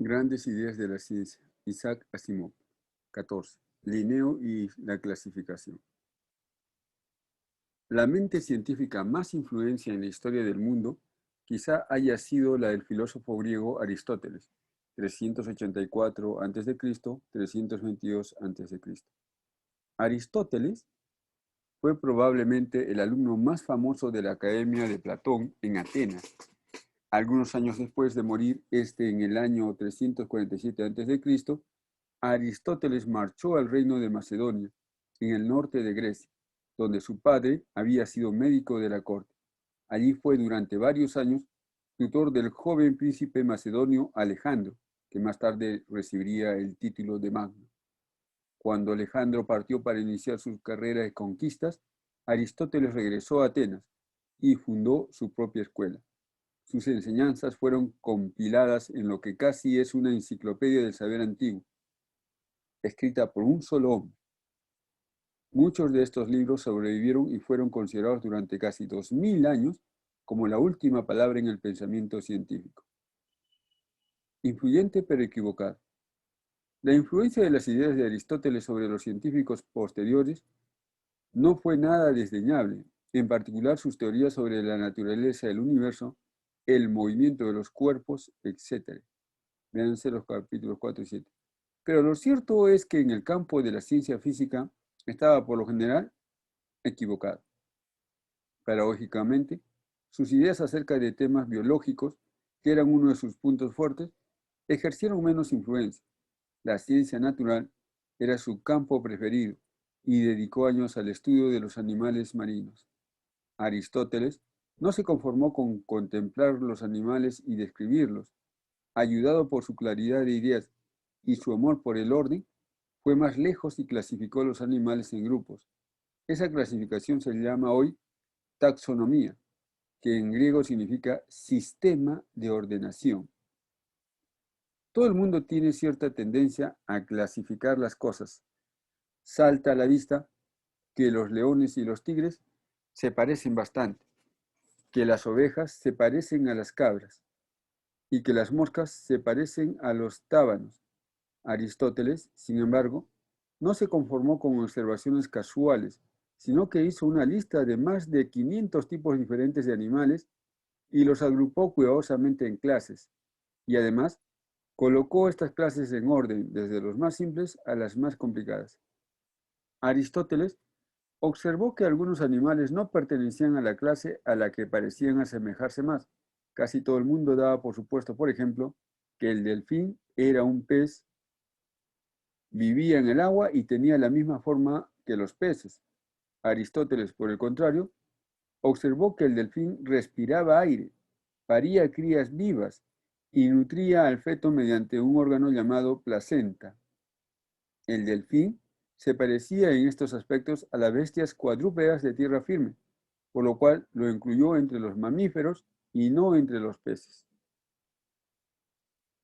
Grandes ideas de la ciencia. Isaac Asimov. 14. Linneo y la clasificación. La mente científica más influencia en la historia del mundo quizá haya sido la del filósofo griego Aristóteles, 384 a.C., 322 a.C. Aristóteles fue probablemente el alumno más famoso de la Academia de Platón en Atenas. Algunos años después de morir en el año 347 a.C., Aristóteles marchó al reino de Macedonia, en el norte de Grecia, donde su padre había sido médico de la corte. Allí fue durante varios años tutor del joven príncipe macedonio Alejandro, que más tarde recibiría el título de Magno. Cuando Alejandro partió para iniciar su carrera de conquistas, Aristóteles regresó a Atenas y fundó su propia escuela. Sus enseñanzas fueron compiladas en lo que casi es una enciclopedia del saber antiguo, escrita por un solo hombre. Muchos de estos libros sobrevivieron y fueron considerados durante casi 2000 años como la última palabra en el pensamiento científico. Influyente pero equivocado. La influencia de las ideas de Aristóteles sobre los científicos posteriores no fue nada desdeñable, en particular sus teorías sobre la naturaleza del universo, el movimiento de los cuerpos, etc. Véanse los capítulos 4 y 7. Pero lo cierto es que en el campo de la ciencia física estaba por lo general equivocado. Paradójicamente, sus ideas acerca de temas biológicos, que eran uno de sus puntos fuertes, ejercieron menos influencia. La ciencia natural era su campo preferido y dedicó años al estudio de los animales marinos. Aristóteles no se conformó con contemplar los animales y describirlos. Ayudado por su claridad de ideas y su amor por el orden, fue más lejos y clasificó los animales en grupos. Esa clasificación se llama hoy taxonomía, que en griego significa sistema de ordenación. Todo el mundo tiene cierta tendencia a clasificar las cosas. Salta a la vista que los leones y los tigres se parecen bastante, que las ovejas se parecen a las cabras y que las moscas se parecen a los tábanos. Aristóteles, sin embargo, no se conformó con observaciones casuales, sino que hizo una lista de más de 500 tipos diferentes de animales y los agrupó cuidadosamente en clases, y además colocó estas clases en orden, desde los más simples a las más complicadas. Aristóteles observó que algunos animales no pertenecían a la clase a la que parecían asemejarse más. Casi todo el mundo daba por supuesto, por ejemplo, que el delfín era un pez, vivía en el agua y tenía la misma forma que los peces. Aristóteles, por el contrario, observó que el delfín respiraba aire, paría crías vivas y nutría al feto mediante un órgano llamado placenta. El delfín se parecía en estos aspectos a las bestias cuadrúpedas de tierra firme, por lo cual lo incluyó entre los mamíferos y no entre los peces.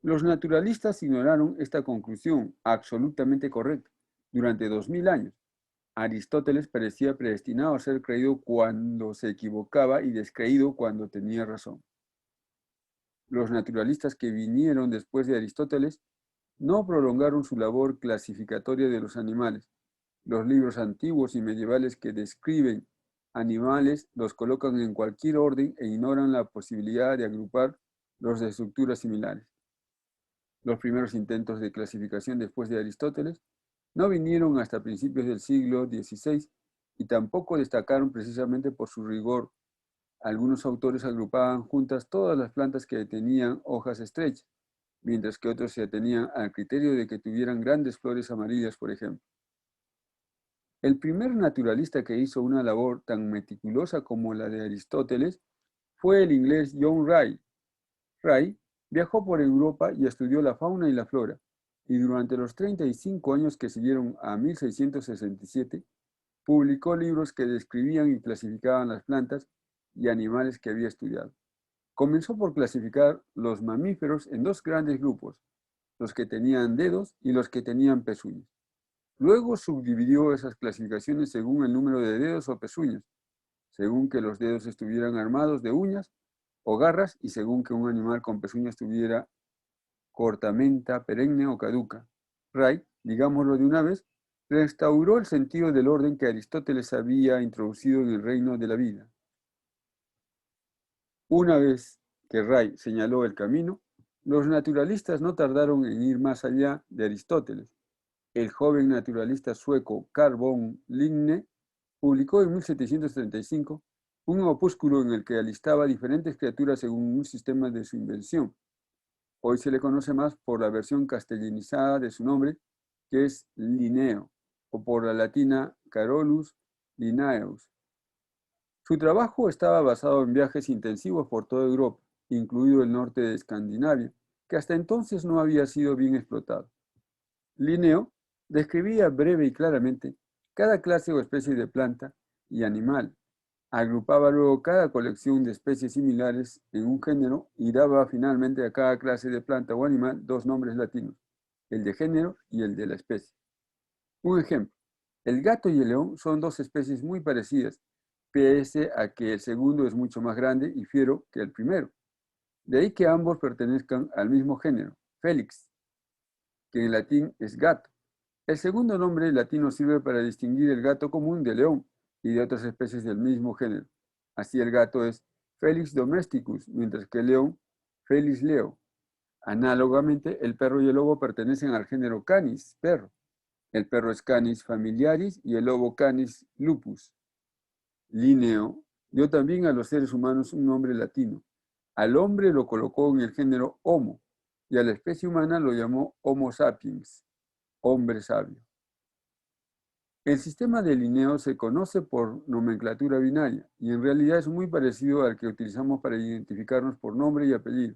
Los naturalistas ignoraron esta conclusión absolutamente correcta durante 2000 años. Aristóteles parecía predestinado a ser creído cuando se equivocaba y descreído cuando tenía razón. Los naturalistas que vinieron después de Aristóteles no prolongaron su labor clasificatoria de los animales. Los libros antiguos y medievales que describen animales los colocan en cualquier orden e ignoran la posibilidad de agrupar los de estructuras similares. Los primeros intentos de clasificación después de Aristóteles no vinieron hasta principios del siglo XVI y tampoco destacaron precisamente por su rigor. Algunos autores agrupaban juntas todas las plantas que tenían hojas estrechas, mientras que otros se atenían al criterio de que tuvieran grandes flores amarillas, por ejemplo. El primer naturalista que hizo una labor tan meticulosa como la de Aristóteles fue el inglés John Ray. Ray viajó por Europa y estudió la fauna y la flora, y durante los 35 años que siguieron a 1667, publicó libros que describían y clasificaban las plantas y animales que había estudiado. Comenzó por clasificar los mamíferos en dos grandes grupos, los que tenían dedos y los que tenían pezuñas. Luego subdividió esas clasificaciones según el número de dedos o pezuñas, según que los dedos estuvieran armados de uñas o garras y según que un animal con pezuñas tuviera cortamenta, perenne o caduca. Ray, digámoslo de una vez, restauró el sentido del orden que Aristóteles había introducido en el reino de la vida. Una vez que Ray señaló el camino, los naturalistas no tardaron en ir más allá de Aristóteles. El joven naturalista sueco Carl von Linné publicó en 1735 un opúsculo en el que alistaba diferentes criaturas según un sistema de su invención. Hoy se le conoce más por la versión castellanizada de su nombre, que es Linneo, o por la latina Carolus Linnaeus. Su trabajo estaba basado en viajes intensivos por toda Europa, incluido el norte de Escandinavia, que hasta entonces no había sido bien explotado. Linneo describía breve y claramente cada clase o especie de planta y animal, agrupaba luego cada colección de especies similares en un género y daba finalmente a cada clase de planta o animal dos nombres latinos, el de género y el de la especie. Un ejemplo, el gato y el león son dos especies muy parecidas, pese a que el segundo es mucho más grande y fiero que el primero. De ahí que ambos pertenezcan al mismo género, Felix, que en latín es gato. El segundo nombre latino sirve para distinguir el gato común del león y de otras especies del mismo género. Así el gato es Felix domesticus, mientras que el león, Felis leo. Análogamente, el perro y el lobo pertenecen al género Canis, perro. El perro es Canis familiaris y el lobo Canis lupus. Linneo dio también a los seres humanos un nombre latino. Al hombre lo colocó en el género Homo y a la especie humana lo llamó Homo sapiens, hombre sabio. El sistema de Linneo se conoce por nomenclatura binaria y en realidad es muy parecido al que utilizamos para identificarnos por nombre y apellido.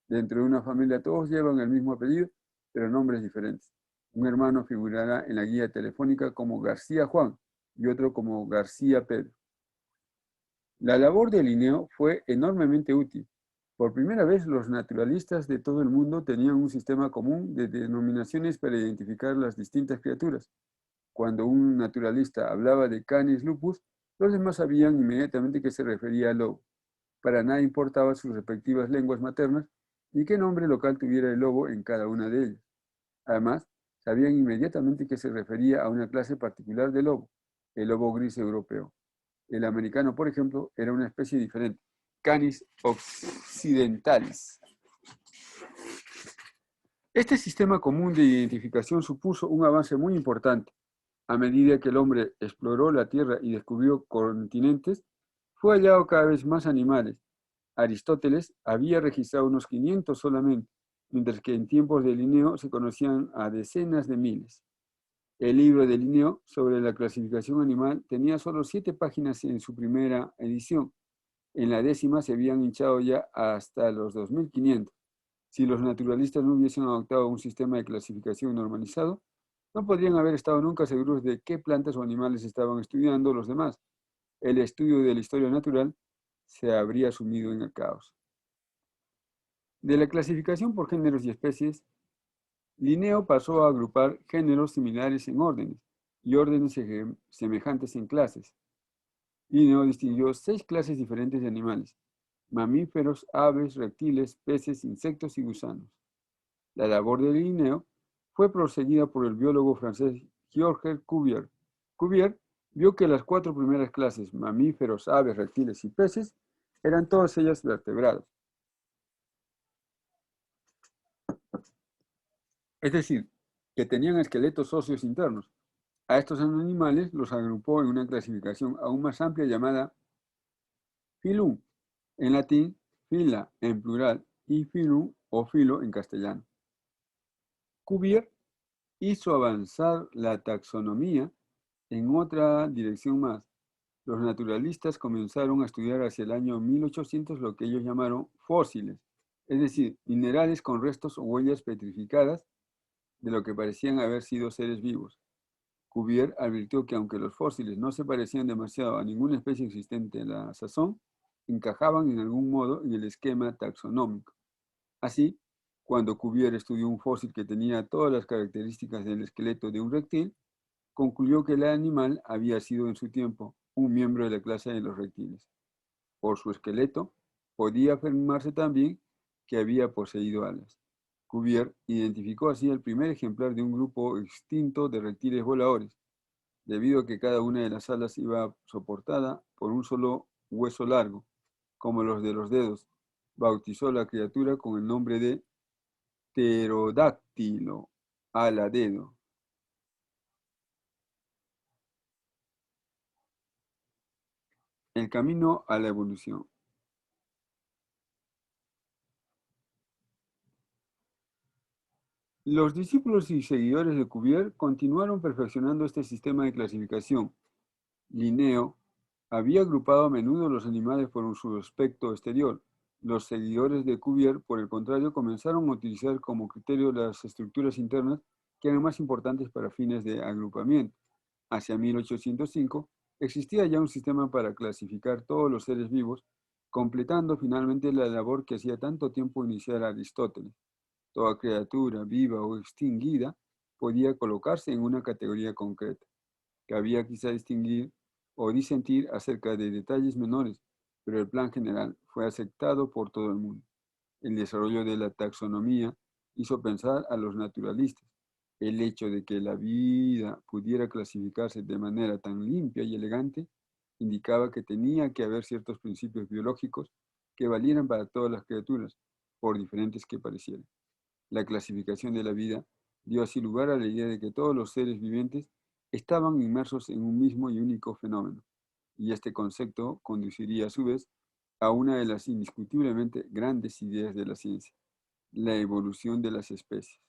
Dentro de una familia todos llevan el mismo apellido, pero nombres diferentes. Un hermano figurará en la guía telefónica como García Juan y otro como García Pedro. La labor de Linneo fue enormemente útil. Por primera vez, los naturalistas de todo el mundo tenían un sistema común de denominaciones para identificar las distintas criaturas. Cuando un naturalista hablaba de Canis lupus, los demás sabían inmediatamente que se refería al lobo. Para nada importaba sus respectivas lenguas maternas y qué nombre local tuviera el lobo en cada una de ellas. Además, sabían inmediatamente que se refería a una clase particular de lobo, el lobo gris europeo. El americano, por ejemplo, era una especie diferente, Canis occidentalis. Este sistema común de identificación supuso un avance muy importante. A medida que el hombre exploró la Tierra y descubrió continentes, fue hallado cada vez más animales. Aristóteles había registrado unos 500 solamente, mientras que en tiempos de Linneo se conocían a decenas de miles. El libro de Linneo sobre la clasificación animal tenía solo 7 páginas en su primera edición. En la 10ª se habían hinchado ya hasta los 2500. Si los naturalistas no hubiesen adoptado un sistema de clasificación normalizado, no podrían haber estado nunca seguros de qué plantas o animales estaban estudiando los demás. El estudio de la historia natural se habría sumido en el caos. De la clasificación por géneros y especies, Linneo pasó a agrupar géneros similares en órdenes y órdenes semejantes en clases. Linneo distinguió 6 clases diferentes de animales: mamíferos, aves, reptiles, peces, insectos y gusanos. La labor de Linneo fue proseguida por el biólogo francés Georges Cuvier. Cuvier vio que las 4 primeras clases, mamíferos, aves, reptiles y peces, eran todas ellas vertebrados. Es decir, que tenían esqueletos óseos internos. A estos animales los agrupó en una clasificación aún más amplia llamada Phylum, en latín, fila en plural y phylum o filo en castellano. Cuvier hizo avanzar la taxonomía en otra dirección más. Los naturalistas comenzaron a estudiar hacia el año 1800 lo que ellos llamaron fósiles, es decir, minerales con restos o huellas petrificadas de lo que parecían haber sido seres vivos. Cuvier advirtió que aunque los fósiles no se parecían demasiado a ninguna especie existente en la sazón, encajaban en algún modo en el esquema taxonómico. Así, cuando Cuvier estudió un fósil que tenía todas las características del esqueleto de un reptil, concluyó que el animal había sido en su tiempo un miembro de la clase de los reptiles. Por su esqueleto, podía afirmarse también que había poseído alas. Cuvier identificó así el primer ejemplar de un grupo extinto de reptiles voladores, debido a que cada una de las alas iba soportada por un solo hueso largo, como los de los dedos. Bautizó la criatura con el nombre de pterodáctilo, ala dedo. El camino a la evolución. Los discípulos y seguidores de Cuvier continuaron perfeccionando este sistema de clasificación. Linneo había agrupado a menudo los animales por su aspecto exterior. Los seguidores de Cuvier, por el contrario, comenzaron a utilizar como criterio las estructuras internas que eran más importantes para fines de agrupamiento. Hacia 1805 existía ya un sistema para clasificar todos los seres vivos, completando finalmente la labor que hacía tanto tiempo iniciar Aristóteles. Toda criatura viva o extinguida podía colocarse en una categoría concreta, que había quizá distinguir o disentir acerca de detalles menores, pero el plan general fue aceptado por todo el mundo. El desarrollo de la taxonomía hizo pensar a los naturalistas. El hecho de que la vida pudiera clasificarse de manera tan limpia y elegante indicaba que tenía que haber ciertos principios biológicos que valieran para todas las criaturas, por diferentes que parecieran. La clasificación de la vida dio así lugar a la idea de que todos los seres vivientes estaban inmersos en un mismo y único fenómeno, y este concepto conduciría a su vez a una de las indiscutiblemente grandes ideas de la ciencia, la evolución de las especies.